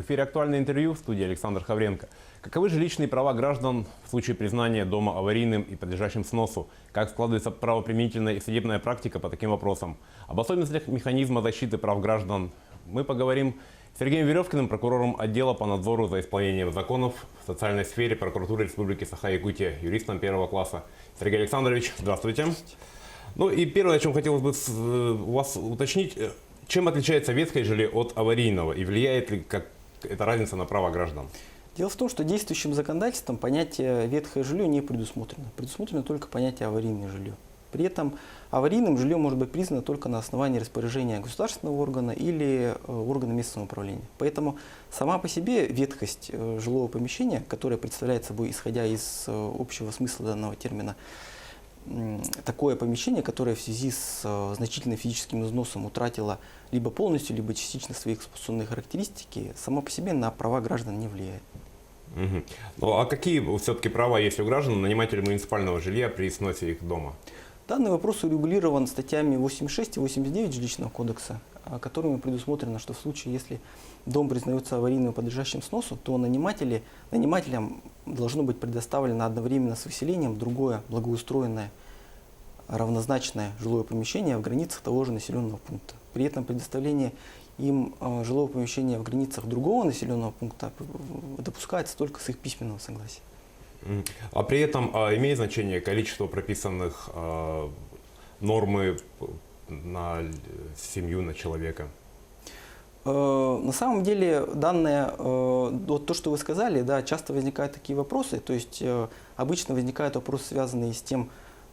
эфире «Актуальное интервью», в студии Александр Хавренко. Каковы жилищные права граждан в случае признания дома аварийным и подлежащим сносу? Как складывается правоприменительная и судебная практика по таким вопросам? Об особенностях механизма защиты прав граждан мы поговорим с Сергеем Веревкиным, прокурором отдела по надзору за исполнением законов в социальной сфере прокуратуры Республики Саха-Якутия, юристом первого класса. Сергей Александрович, здравствуйте. Ну и первое, о чем хотелось бы у вас уточнить, чем отличается ветхое жилье от аварийного и влияет ли эта разница на права граждан? Дело в том, что действующим законодательством понятие ветхое жилье не предусмотрено. Предусмотрено только понятие аварийное жилье. При этом аварийным жилье может быть признано только на основании распоряжения государственного органа или органа местного управления. Поэтому сама по себе ветхость жилого помещения, которое представляет собой, исходя из общего смысла данного термина, такое помещение, которое в связи с значительным физическим износом утратило либо полностью, либо частично свои эксплуатационные характеристики, само по себе на права граждан не влияет. Угу. Ну, а какие все-таки права есть у граждан, нанимателей муниципального жилья при сносе их дома? Данный вопрос урегулирован статьями 86 и 89 Жилищного кодекса, которыми предусмотрено, что в случае, если дом признается аварийным и подлежащим сносу, то нанимателям должно быть предоставлено одновременно с выселением другое благоустроенное, равнозначное жилое помещение в границах того же населенного пункта. При этом предоставление им жилого помещения в границах другого населенного пункта допускается только с их письменного согласия. А при этом имеет значение количество прописанных нормы на семью, на человека? На самом деле, вот то, что вы сказали, да, часто возникают такие вопросы. То есть обычно возникают вопросы, связанные с тем,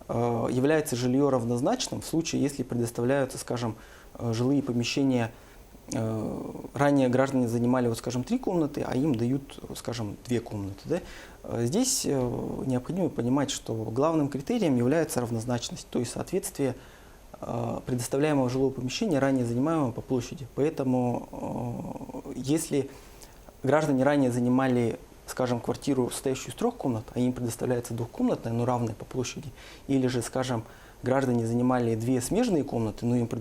является жилье равнозначным в случае, если предоставляются, скажем, жилые помещения. Ранее граждане занимали, вот, скажем, 3 комнаты, а им дают, скажем, 2 комнаты. Да? Здесь необходимо понимать, что главным критерием является равнозначность, то есть соответствие предоставляемого жилого помещения ранее занимаемого по площади. Поэтому, если граждане ранее занимали, скажем, квартиру, состоящую из 3 комнат, а им предоставляется двухкомнатная, но равная по площади, или же, скажем, граждане занимали 2 смежные комнаты, но 2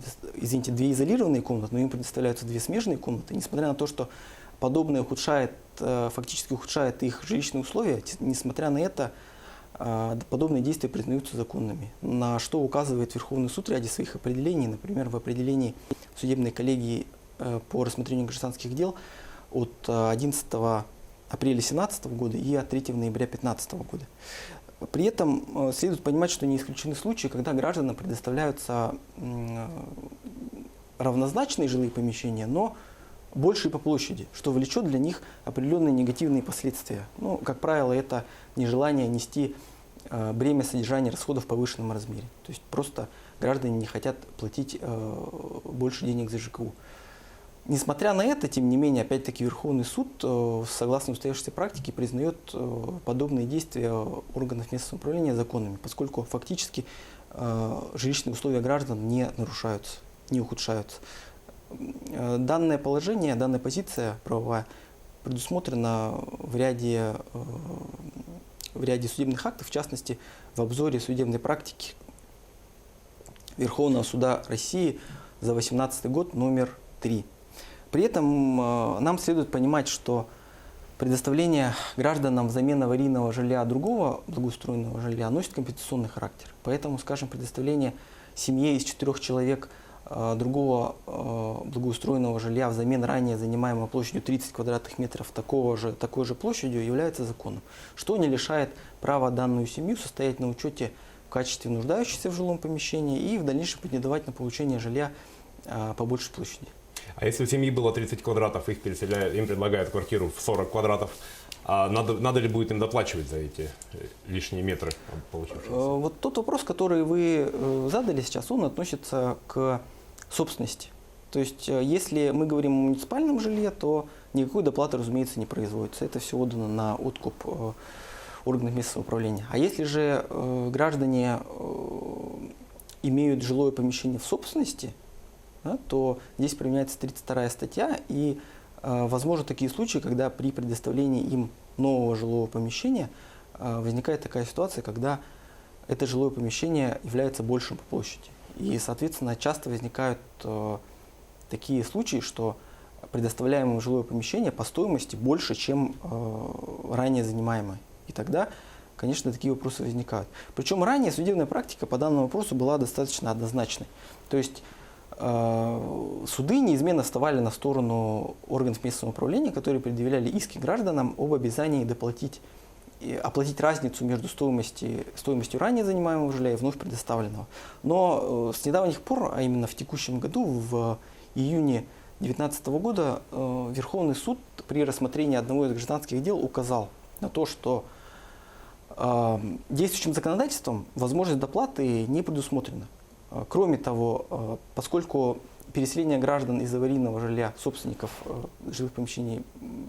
изолированные комнаты, но им предоставляются 2 смежные комнаты, несмотря на то, что подобное фактически ухудшает их жилищные условия, несмотря на это, подобные действия признаются законными, на что указывает Верховный суд в ряде своих определений, например, в определении судебной коллегии по рассмотрению гражданских дел от 11 апреля 2017 года и от 3 ноября 2015 года. При этом следует понимать, что не исключены случаи, когда гражданам предоставляются равнозначные жилые помещения, но большие по площади, что влечет для них определенные негативные последствия. Ну, как правило, это нежелание нести бремя содержания расходов в повышенном размере. То есть просто граждане не хотят платить больше денег за ЖКУ. Несмотря на это, тем не менее, опять-таки Верховный суд, согласно устоявшейся практике, признает подобные действия органов местного управления законными, поскольку фактически жилищные условия граждан не нарушаются, не ухудшаются. Данное положение, данная позиция правовая предусмотрена в ряде судебных актов, в частности, в обзоре судебной практики Верховного суда России за 2018 год номер 3. При этом нам следует понимать, что предоставление гражданам взамен аварийного жилья другого благоустроенного жилья носит компенсационный характер. Поэтому, скажем, предоставление семье из 4 человек другого благоустроенного жилья взамен ранее занимаемой площадью 30 квадратных метров такой же площадью является законом, что не лишает права данную семью состоять на учете в качестве нуждающейся в жилом помещении и в дальнейшем претендовать на получение жилья по большей площади. А если у семьи было 30 квадратов, им предлагают квартиру в 40 квадратов, надо ли будет им доплачивать за эти лишние метры получившиеся? Вот тот вопрос, который вы задали сейчас, он относится к собственности. То есть, если мы говорим о муниципальном жилье, то никакой доплаты, разумеется, не производится. Это все отдано на откуп органов местного управления. А если же граждане имеют жилое помещение в собственности, да, то здесь применяется 32-я статья, и возможны такие случаи, когда при предоставлении им нового жилого помещения возникает такая ситуация, когда это жилое помещение является большим по площади. И, соответственно, часто возникают такие случаи, что предоставляемое жилое помещение по стоимости больше, чем ранее занимаемое. И тогда, конечно, такие вопросы возникают. Причем ранее судебная практика по данному вопросу была достаточно однозначной. То есть суды неизменно вставали на сторону органов местного управления, которые предъявляли иски гражданам об обязании оплатить разницу между стоимостью ранее занимаемого жилья и вновь предоставленного. Но с недавних пор, а именно в текущем году, в июне 2019 года, Верховный суд при рассмотрении одного из гражданских дел указал на то, что действующим законодательством возможность доплаты не предусмотрена. Кроме того, поскольку переселение граждан из аварийного жилья собственников жилых помещений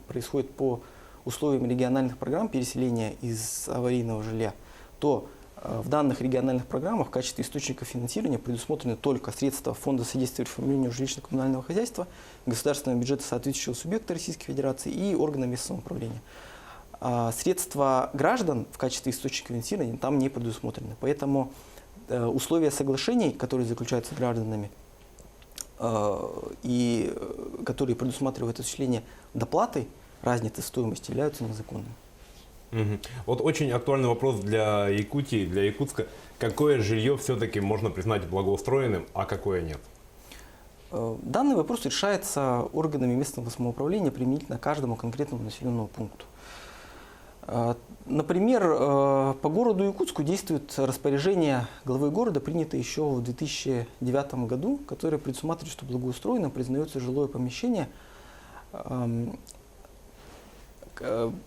происходит по условиям региональных программ переселения из аварийного жилья, то в данных региональных программах в качестве источника финансирования предусмотрены только средства Фонда содействия реформированию жилищно-коммунального хозяйства, государственного бюджета соответствующего субъекта Российской Федерации и органа местного управления. Средства граждан в качестве источника финансирования там не предусмотрены. Поэтому условия соглашений, которые заключаются с гражданами и которые предусматривают осуществление доплаты, разницы стоимости, являются незаконными. Вот очень актуальный вопрос для Якутии, для Якутска. Какое жилье все-таки можно признать благоустроенным, а какое нет? Данный вопрос решается органами местного самоуправления применительно к каждому конкретному населенному пункту. Например, по городу Якутску действует распоряжение главы города, принятое еще в 2009 году, которое предусматривает, что благоустроенным признается жилое помещение,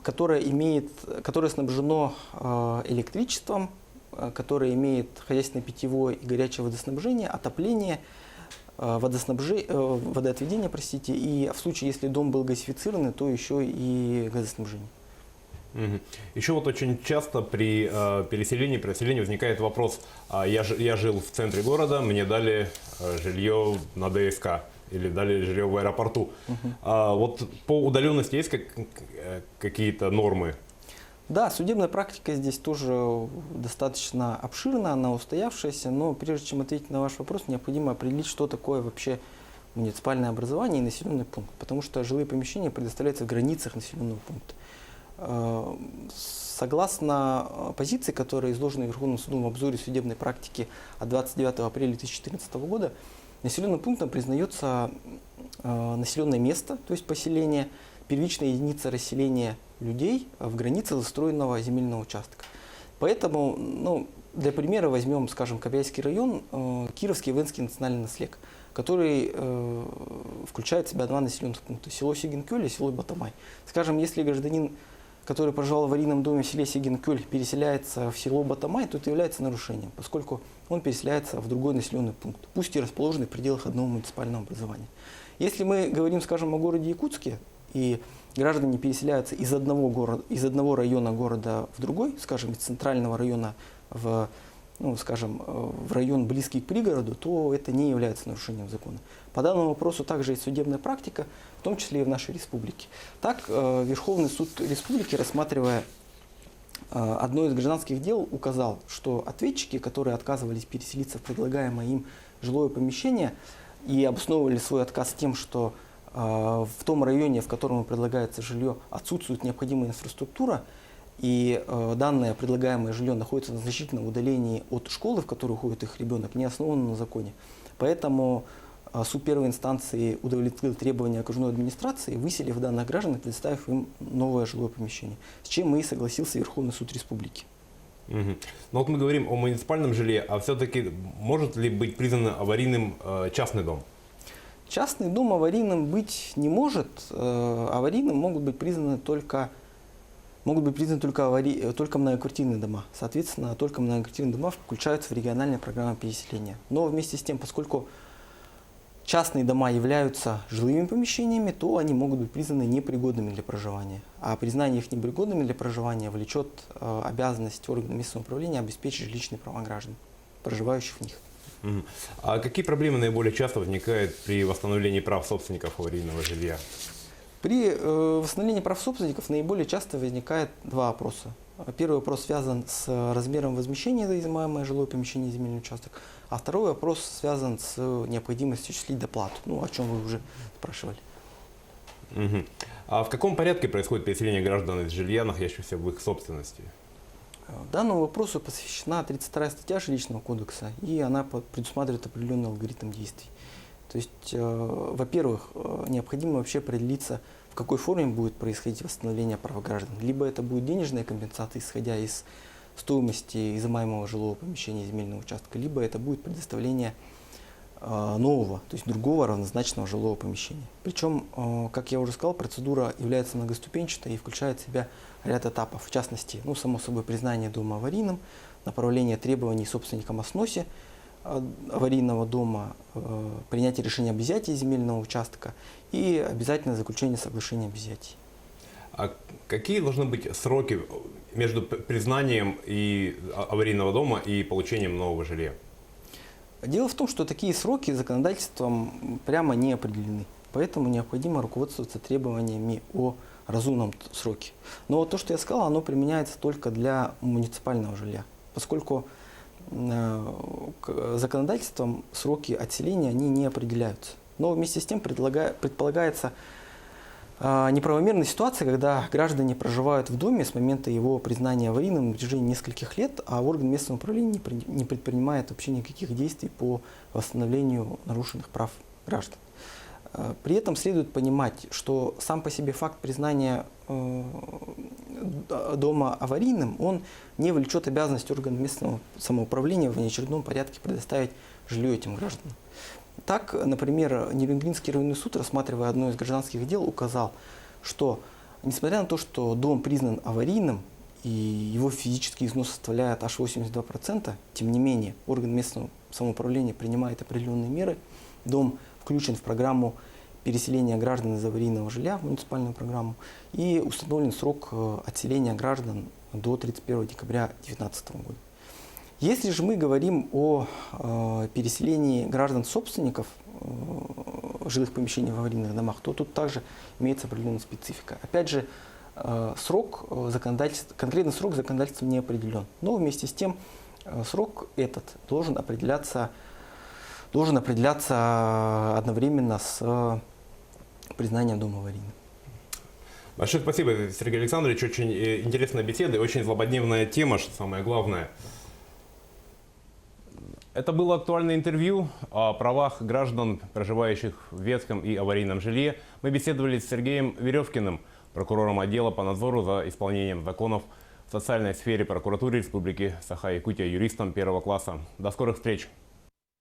которое снабжено электричеством, которое имеет хозяйственное питьевое и горячее водоснабжение, отопление, водоотведение, и в случае, если дом был газифицированный, то еще и газоснабжение. Еще вот очень часто при переселении возникает вопрос: я жил в центре города, мне дали жилье на ДСК или дали жилье в аэропорту. Вот по удаленности есть какие-то нормы? Да, судебная практика здесь тоже достаточно обширна, она устоявшаяся, но прежде чем ответить на ваш вопрос, необходимо определить, что такое вообще муниципальное образование и населенный пункт, потому что жилые помещения предоставляются в границах населенного пункта. Согласно позиции, которая изложена Верховным судом в обзоре судебной практики от 29 апреля 2014 года, населенным пунктом признается населенное место, то есть поселение, первичная единица расселения людей в границах застроенного земельного участка. Поэтому, для примера возьмем, скажем, Кобяйский район, Кировский и Венский национальный наслег, который включает в себя два населенных пункта: село Сигенкёль и село Батамай. Скажем, если гражданин, который проживал в аварийном доме в селе Сигенкёль, переселяется в село Батамай, то это является нарушением, поскольку он переселяется в другой населенный пункт, пусть и расположенный в пределах одного муниципального образования. Если мы говорим, скажем, о городе Якутске, и граждане переселяются из одного района города в другой, скажем, из центрального района в район, близкий к пригороду, то это не является нарушением закона. По данному вопросу также есть судебная практика, в том числе и в нашей республике. Так, Верховный суд республики, рассматривая одно из гражданских дел, указал, что ответчики, которые отказывались переселиться в предлагаемое им жилое помещение и обосновывали свой отказ тем, что в том районе, в котором предлагается жилье, отсутствует необходимая инфраструктура, и данное предлагаемое жилье находится на значительном удалении от школы, в которую ходит их ребенок, не основано на законе. Поэтому суд первой инстанции удовлетворил требования окружной администрации, выселив данных граждан и предоставив им новое жилое помещение, с чем и согласился Верховный суд республики. Но вот мы говорим о муниципальном жилье, а все-таки может ли быть признан аварийным частный дом? Частный дом аварийным быть не может. Аварийным могут быть признаны только многоквартирные дома. Соответственно, только многоквартирные дома включаются в региональные программы переселения. Но вместе с тем, поскольку частные дома являются жилыми помещениями, то они могут быть признаны непригодными для проживания. А признание их непригодными для проживания влечет обязанность органов местного управления обеспечить жилищные права граждан, проживающих в них. А какие проблемы наиболее часто возникают при восстановлении прав собственников аварийного жилья? При восстановлении прав собственников наиболее часто возникает два вопроса. Первый вопрос связан с размером возмещения за изымаемое жилое помещение и земельный участок, а второй вопрос связан с необходимостью осуществить доплату, о чем вы уже спрашивали. Мгм. А в каком порядке происходит переселение граждан из жилья, находящихся в их собственности? Данному вопросу посвящена 32 статья Жилищного кодекса, и она предусматривает определенный алгоритм действий. То есть, во-первых, необходимо вообще определиться, в какой форме будет происходить восстановление прав граждан. Либо это будет денежная компенсация, исходя из стоимости изымаемого жилого помещения земельного участка, либо это будет предоставление нового, то есть другого равнозначного жилого помещения. Причем, как я уже сказал, процедура является многоступенчатой и включает в себя ряд этапов. В частности, само собой, признание дома аварийным, направление требований собственникам о сносе аварийного дома, принятие решения об изъятии земельного участка и обязательное заключение соглашения об изъятии. А какие должны быть сроки между признанием аварийного дома и получением нового жилья? Дело в том, что такие сроки законодательством прямо не определены, поэтому необходимо руководствоваться требованиями о разумном сроке. Но вот то, что я сказал, оно применяется только для муниципального жилья, поскольку законодательством сроки отселения они не определяются. Но вместе с тем предполагается неправомерная ситуация, когда граждане проживают в доме с момента его признания аварийным в течение нескольких лет, а орган местного управления не предпринимает вообще никаких действий по восстановлению нарушенных прав граждан. При этом следует понимать, что сам по себе факт признания дома аварийным, он не влечет обязанность органа местного самоуправления в внеочередном порядке предоставить жилье этим гражданам. Так, например, Нерюнгринский районный суд, рассматривая одно из гражданских дел, указал, что несмотря на то, что дом признан аварийным и его физический износ составляет аж 82%, тем не менее орган местного самоуправления принимает определенные меры, дом включен в программу переселения граждан из аварийного жилья, в муниципальную программу, и установлен срок отселения граждан до 31 декабря 2019 года. Если же мы говорим о переселении граждан-собственников жилых помещений в аварийных домах, то тут также имеется определенная специфика. Опять же, конкретный срок законодательством не определен. Но вместе с тем срок этот должен определяться одновременно с признанием дома аварийным. Большое спасибо, Сергей Александрович. Очень интересная беседа и очень злободневная тема, что самое главное. Это было актуальное интервью о правах граждан, проживающих в ветхом и аварийном жилье. Мы беседовали с Сергеем Веревкиным, прокурором отдела по надзору за исполнением законов в социальной сфере прокуратуры Республики Саха-Якутия, юристом первого класса. До скорых встреч!